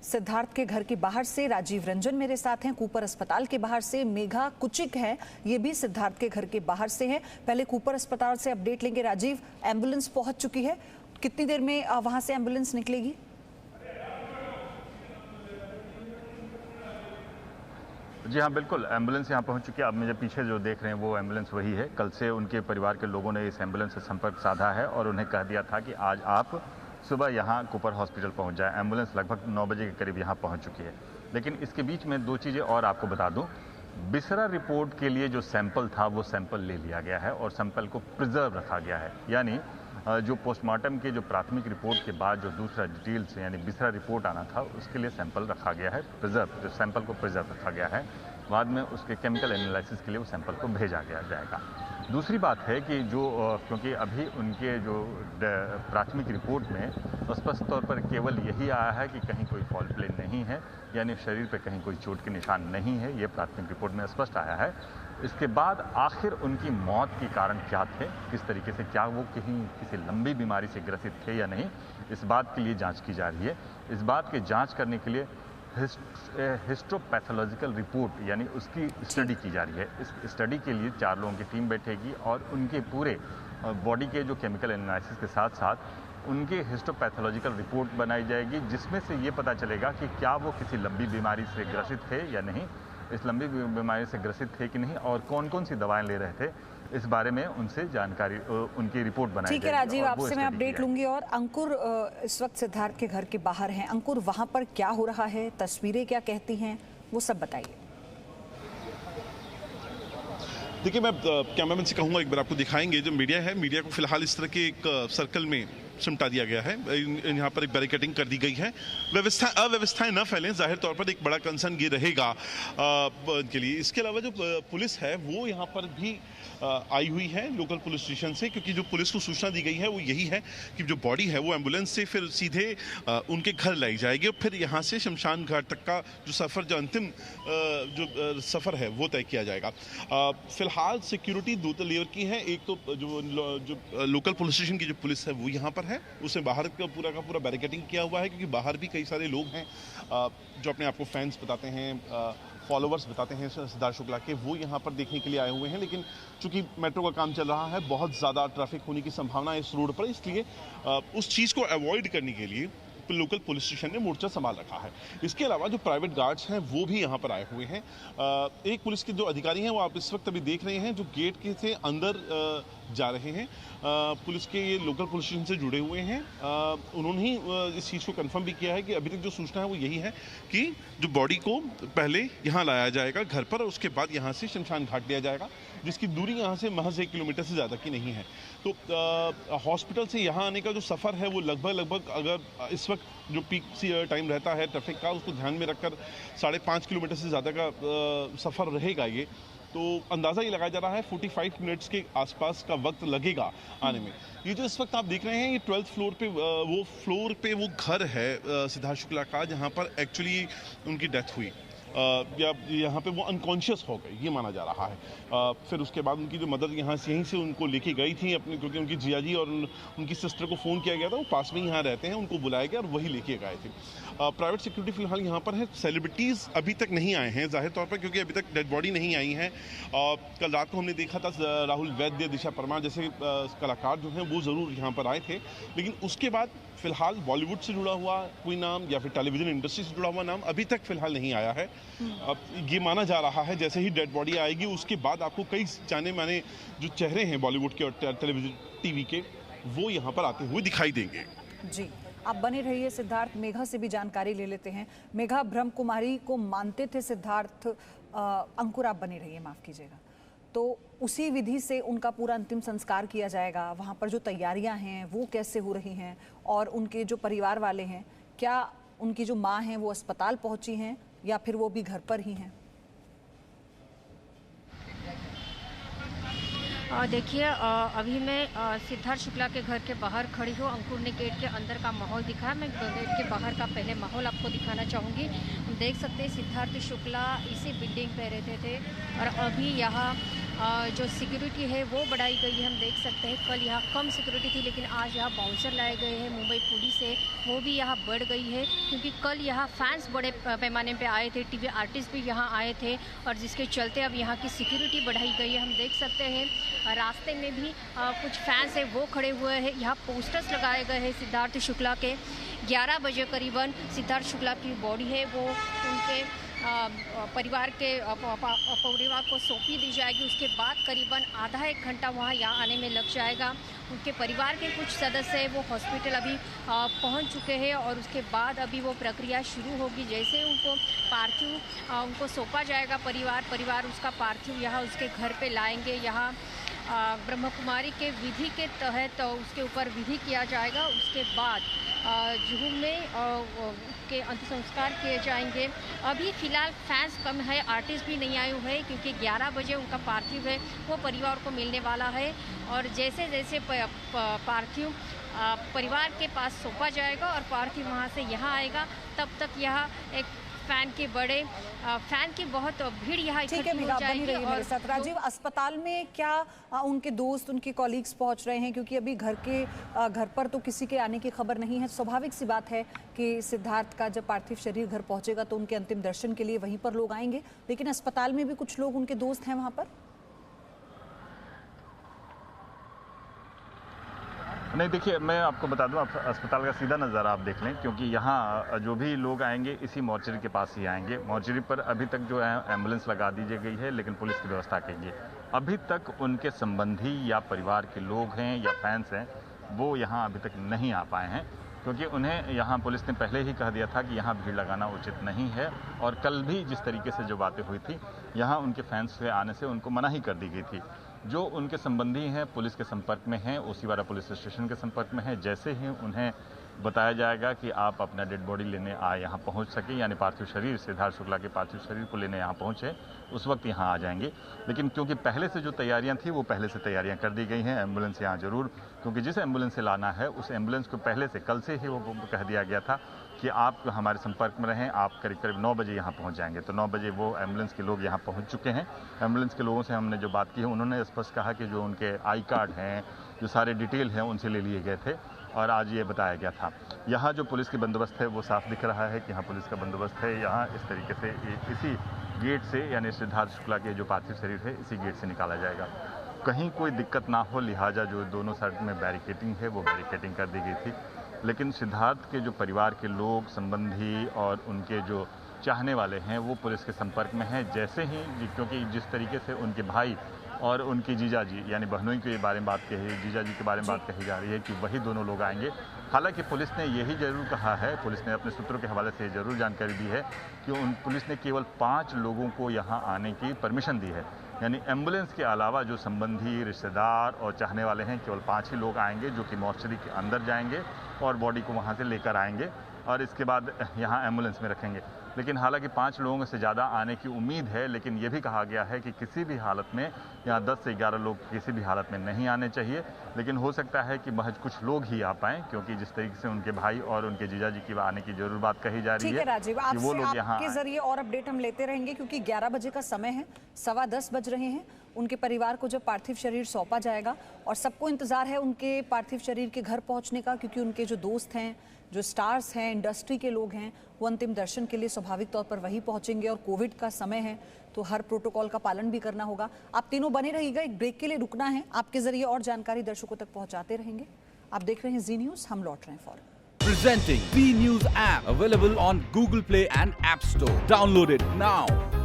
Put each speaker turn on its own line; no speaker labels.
सिद्धार्थ के घर के बाहर से राजीव रंजन मेरे साथ हैं, कूपर अस्पताल के बाहर से मेघा कुचिक है, ये भी सिद्धार्थ के घर के बाहर से हैं। पहले कूपर अस्पताल से अपडेट लेंगे। राजीव, एम्बुलेंस पहुंच चुकी है, कितनी देर में वहां से एम्बुलेंस निकलेगी?
जी हाँ, बिल्कुल, एम्बुलेंस यहाँ पहुँच चुकी है। आप मुझे पीछे जो देख रहे हैं वो एम्बुलेंस वही है। कल से उनके परिवार के लोगों ने इस एम्बुलेंस से संपर्क साधा है और उन्हें कह दिया था कि आज आप सुबह यहाँ कूपर हॉस्पिटल पहुँच जाए। एम्बुलेंस लगभग 9 बजे के करीब यहाँ पहुँच चुकी है। लेकिन इसके बीच में 2 चीज़ें और आपको बता दूँ। बिसरा रिपोर्ट के लिए जो सैंपल था वो सैंपल ले लिया गया है और सैंपल को प्रिजर्व रखा गया है। यानी जो पोस्टमार्टम के जो प्राथमिक रिपोर्ट के बाद जो दूसरा डिटेल्स यानी बिसरा रिपोर्ट आना था उसके लिए सैंपल रखा गया है, प्रिजर्व, जो सैंपल को प्रिजर्व रखा गया है। बाद में उसके केमिकल एनालिसिस के लिए वो सैंपल को भेजा गया जाएगा। दूसरी बात है कि जो क्योंकि अभी उनके जो प्राथमिक रिपोर्ट में स्पष्ट तौर पर केवल यही आया है कि कहीं कोई फॉल प्ले नहीं है, यानी शरीर पर कहीं कोई चोट के निशान नहीं है, ये प्राथमिक रिपोर्ट में स्पष्ट आया है। इसके बाद आखिर उनकी मौत के कारण क्या थे, किस तरीके से, क्या वो कहीं किसी लंबी बीमारी से ग्रसित थे या नहीं, इस बात के लिए जांच की जा रही है। इस बात की जांच करने के लिए हिस्टोपैथोलॉजिकल रिपोर्ट यानी उसकी स्टडी की जा रही है। इस स्टडी के लिए 4 लोगों की टीम बैठेगी और उनके पूरे बॉडी के जो केमिकल एनालिसिस के साथ साथ उनके हिस्टोपैथोलॉजिकल रिपोर्ट बनाई जाएगी, जिसमें से ये पता चलेगा कि क्या वो किसी लंबी बीमारी से ग्रसित थे या नहीं, इस लंबी बीमारी से ग्रसित थे कि नहीं और कौन कौन सी दवाएं ले रहे थे, इस बारे में उनसे जानकारी, उनकी रिपोर्ट बनाई
ठीक है राजीव, आपसे मैं अपडेट लूंगी। और अंकुर इस वक्त सिद्धार्थ के घर के बाहर हैं। अंकुर, वहां पर क्या हो रहा है, तस्वीरें क्या कहती हैं, वो सब बताइए।
देखिए, मैं कैमरामैन से कहूँगा एक बार आपको दिखाएंगे। जो मीडिया है, मीडिया को फिलहाल इस तरह के एक सर्कल में सिमटा दिया गया है। यहाँ पर एक बैरिकेडिंग कर दी गई है, अव्यवस्थाएं न फैलें। जाहिर तौर पर एक बड़ा कंसर्न ये रहेगा के लिए। इसके अलावा जो पुलिस है वो यहाँ पर भी आई हुई है लोकल पुलिस स्टेशन से, क्योंकि जो पुलिस को सूचना दी गई है वो यही है कि जो बॉडी है वो एम्बुलेंस से फिर सीधे उनके घर लाई जाएगी और फिर यहाँ से शमशान घाट तक का जो सफ़र, जो अंतिम जो सफ़र है वो तय किया जाएगा। फिलहाल सिक्योरिटी 2 लेयर की है। एक तो जो लोकल पुलिस स्टेशन की जो पुलिस है वो यहाँ पर है, उसमें बाहर का पूरा बैरिकेडिंग किया हुआ है, क्योंकि बाहर भी कई सारे लोग हैं जो अपने आप को फैंस बताते हैं, फॉलोवर्स बताते हैं सिद्धार्थ शुक्ला के, वो यहाँ पर देखने के लिए आए हुए हैं। लेकिन चूंकि मेट्रो का काम चल रहा है, बहुत ज़्यादा ट्रैफिक होने की संभावना है इस रोड पर, इसलिए उस चीज़ को अवॉइड करने के लिए लोकल पुलिस स्टेशन ने मोर्चा संभाल रखा है। इसके अलावा जो प्राइवेट गार्ड्स हैं वो भी यहाँ पर आए हुए हैं। एक पुलिस के जो अधिकारी हैं वो आप इस वक्त अभी देख रहे हैं, जो गेट के से अंदर जा रहे हैं। पुलिस के ये लोकल पुलिस स्टेशन से जुड़े हुए हैं। उन्होंने ही इस चीज़ को कंफर्म भी किया है कि अभी तक जो सूचना है वो यही है कि जो बॉडी को पहले यहाँ लाया जाएगा घर पर और उसके बाद यहाँ से शमशान घाट लिया जाएगा, जिसकी दूरी यहाँ से महज 1 किलोमीटर से ज़्यादा की नहीं है। तो हॉस्पिटल से यहाँ आने का जो सफ़र है वो लगभग अगर इस वक्त जो पीक टाइम रहता है ट्रैफिक का, उसको ध्यान में रखकर 5.5 किलोमीटर से ज़्यादा का सफ़र रहेगा ये। तो अंदाज़ा ये लगाया जा रहा है 45 मिनट्स के आसपास का वक्त लगेगा आने में। ये जो इस वक्त आप देख रहे हैं, ये 12th फ्लोर पे वो घर है सिद्धार्थ शुक्ला का, जहाँ पर एक्चुअली उनकी डेथ हुई। या यहाँ पे वो अनकॉन्शियस हो गए, ये माना जा रहा है। फिर उसके बाद उनकी जो मदर यहीं से उनको लेके गई थी अपने, क्योंकि उनकी जियाजी और उनकी सिस्टर को फ़ोन किया गया था, वो पास में यहाँ रहते हैं, उनको बुलाया गया और वही लेके गए थे। प्राइवेट सिक्योरिटी फिलहाल यहाँ पर है। सेलिब्रिटीज़ अभी तक नहीं आए हैं जाहिर तौर पर, क्योंकि अभी तक डेड बॉडी नहीं आई है। कल रात को हमने देखा था राहुल वैद्य, दिशा परमार जैसे कलाकार जो हैं वो ज़रूर यहाँ पर आए थे, लेकिन उसके बाद फिलहाल बॉलीवुड से जुड़ा हुआ कोई नाम या फिर टेलीविज़न इंडस्ट्री से जुड़ा हुआ नाम अभी तक फिलहाल नहीं आया है। अब ये माना जा रहा है जैसे ही डेड बॉडी आएगी उसके बाद आपको कई जाने माने जो चेहरे हैं बॉलीवुड के और टेलीविज़न टीवी के, वो यहाँ पर आते हुए दिखाई देंगे।
जी, आप बने रहिए सिद्धार्थ। मेघा से भी जानकारी ले लेते हैं। मेघा, ब्रह्म कुमारी को मानते थे सिद्धार्थ। अंकुर, आप बने रहिए, माफ़ कीजिएगा। तो उसी विधि से उनका पूरा अंतिम संस्कार किया जाएगा। वहाँ पर जो तैयारियाँ हैं वो कैसे हो रही हैं, और उनके जो परिवार वाले हैं, क्या उनकी जो माँ हैं वो अस्पताल पहुँची हैं या फिर वो भी घर पर ही हैं?
देखिए, अभी मैं सिद्धार्थ शुक्ला के घर के बाहर खड़ी हूँ। अंकुर ने गेट के अंदर का माहौल दिखाया, मैं गेट के बाहर का पहले माहौल आपको दिखाना चाहूँगी। देख सकते हैं सिद्धार्थ शुक्ला इसी बिल्डिंग पे रहते थे और अभी यहाँ जो सिक्योरिटी है वो बढ़ाई गई है। हम देख सकते हैं कल यहाँ कम सिक्योरिटी थी, लेकिन आज यहाँ बाउंसर लाए गए हैं। मुंबई पुलिस है वो भी यहाँ बढ़ गई है, क्योंकि कल यहाँ फैंस बड़े पैमाने पे आए थे, टीवी आर्टिस्ट भी यहाँ आए थे, और जिसके चलते अब यहाँ की सिक्योरिटी बढ़ाई गई है। हम देख सकते हैं रास्ते में भी कुछ फैंस है वो खड़े हुए हैं। यहाँ पोस्टर्स लगाए गए हैं सिद्धार्थ शुक्ला के। 11 बजे करीबन सिद्धार्थ शुक्ला की बॉडी है वो उनके परिवार को सौंपी दी जाएगी। उसके बाद करीबन आधा एक घंटा वहाँ यहाँ आने में लग जाएगा। उनके परिवार के कुछ सदस्य हैं वो हॉस्पिटल अभी पहुँच चुके हैं, और उसके बाद अभी वो प्रक्रिया शुरू होगी। जैसे उनको पार्थिव उनको सौंपा जाएगा, परिवार उसका पार्थिव यहाँ उसके घर पे लाएंगे। यहाँ ब्रह्म कुमारी के विधि के तहत उसके ऊपर विधि किया जाएगा। उसके बाद जुहू में के अंतिम संस्कार किए जाएंगे। अभी फ़िलहाल फैंस कम है, आर्टिस्ट भी नहीं आए हुए हैं, क्योंकि 11 बजे उनका पार्थिव है वो परिवार को मिलने वाला है। और जैसे जैसे पार्थिव परिवार के पास सौंपा जाएगा और पार्थिव वहाँ से यहाँ आएगा, तब तक यहाँ एक फैन की बहुत भीड़ यहाँ
ठीक है, मेघा बनी रही मेरे साथ। राजीव, अस्पताल में क्या उनके दोस्त, उनके कॉलीग्स पहुंच रहे हैं? क्योंकि अभी घर पर तो किसी के आने की खबर नहीं है। स्वाभाविक सी बात है कि सिद्धार्थ का जब पार्थिव शरीर घर पहुंचेगा तो उनके अंतिम दर्शन के लिए वहीं पर लोग आएंगे, लेकिन अस्पताल में भी कुछ लोग उनके दोस्त हैं वहाँ पर?
नहीं, देखिए मैं आपको बता दूं, अस्पताल का सीधा नज़ारा आप देख लें, क्योंकि यहाँ जो भी लोग आएंगे इसी मॉर्चरी के पास ही आएंगे। मॉर्चरी पर अभी तक जो है एम्बुलेंस लगा दी गई है, लेकिन पुलिस की व्यवस्था की गई है। अभी तक उनके संबंधी या परिवार के लोग हैं या फैंस हैं वो यहाँ अभी तक नहीं आ पाए हैं, क्योंकि उन्हें यहाँ पुलिस ने पहले ही कह दिया था कि यहाँ भीड़ लगाना उचित नहीं है। और कल भी जिस तरीके से जो बातें हुई थी, यहाँ उनके फैंस के आने से उनको मना ही कर दी गई थी। जो उनके संबंधी हैं पुलिस के संपर्क में हैं, ओसीवारा पुलिस स्टेशन के संपर्क में हैं। जैसे ही उन्हें बताया जाएगा कि आप अपना डेड बॉडी लेने यहाँ पहुँच सकें, यानी पार्थिव शरीर, सिद्धार्थ शुक्ला के पार्थिव शरीर को लेने यहाँ पहुँचे, उस वक्त यहाँ आ जाएंगे। लेकिन क्योंकि पहले से जो तैयारियां थी वो पहले से तैयारियां कर दी गई हैं। एम्बुलेंस यहाँ जरूर, क्योंकि जिस एम्बुलेंस से लाना है उस एम्बुलेंस को पहले से, कल से ही वो कह दिया गया था कि आप हमारे संपर्क में रहें, आप करीब करीब 9 बजे यहाँ पहुँच जाएंगे। तो 9 बजे वो एम्बुलेंस के लोग यहाँ पहुँच चुके हैं। एम्बुलेंस के लोगों से हमने जो बात की है, उन्होंने स्पष्ट कहा कि जो उनके आई कार्ड हैं, जो सारे डिटेल हैं, उनसे ले लिए गए थे और आज ये बताया गया था। यहाँ जो पुलिस की बंदोबस्त है वो साफ दिख रहा है कि यहाँ पुलिस का बंदोबस्त है। यहाँ इस तरीके से इसी गेट से, यानी सिद्धार्थ शुक्ला के जो पार्थिव शरीर है इसी गेट से निकाला जाएगा। कहीं कोई दिक्कत ना हो, लिहाजा जो दोनों साइड में बैरिकेटिंग है वो बैरिकेटिंग कर दी गई थी। लेकिन सिद्धार्थ के जो परिवार के लोग, संबंधी और उनके जो चाहने वाले हैं वो पुलिस के संपर्क में हैं। जैसे ही, क्योंकि जिस तरीके से उनके भाई और उनकी जीजा जी, यानी बहनों के बारे में बात कही, जीजा जी के बारे में बात कही जा रही है कि वही दोनों लोग आएंगे। हालांकि पुलिस ने यही जरूर कहा है, पुलिस ने अपने सूत्रों के हवाले से जरूर जानकारी दी है कि पुलिस ने केवल 5 लोगों को यहाँ आने की परमिशन दी है। यानी एम्बुलेंस के अलावा जो संबंधी, रिश्तेदार और चाहने वाले हैं, केवल 5 ही लोग आएंगे जो कि मॉर्चरी के अंदर जाएंगे और बॉडी को वहाँ से लेकर आएंगे और इसके बाद यहाँ एम्बुलेंस में रखेंगे। लेकिन हालांकि 5 लोगों से ज़्यादा आने की उम्मीद है, लेकिन ये भी कहा गया है कि किसी भी हालत में यहाँ 10 से 11 लोग किसी भी हालत में नहीं आने चाहिए। लेकिन हो सकता है कि महज कुछ लोग ही आ पाएं, क्योंकि जिस तरीके से उनके भाई और उनके जीजा जी की आने की जरूर बात कही जा रही है।
ठीक है राजीव, आपके जरिए और अपडेट हम लेते रहेंगे, क्योंकि 11 बजे का समय है, 10:15 बज रहे हैं। उनके परिवार को जब पार्थिव शरीर सौंपा जाएगा और सबको इंतजार है उनके पार्थिव शरीर के घर पहुंचने का, क्योंकि उनके जो दोस्त हैं, जो स्टार्स हैं, इंडस्ट्री के लोग हैं, वो अंतिम दर्शन के लिए स्वाभाविक तौर पर वहीं पहुंचेंगे। और कोविड का समय है तो हर प्रोटोकॉल का पालन भी करना होगा। आप तीनों बने रहिएगा, एक ब्रेक के लिए रुकना है। आपके जरिए और जानकारी दर्शकों तक पहुंचाते रहेंगे। आप देख रहे हैं जी न्यूज, हम लौट रहे हैं फौरन।
Presenting B News app, available on Google Play and App Store. Download it now.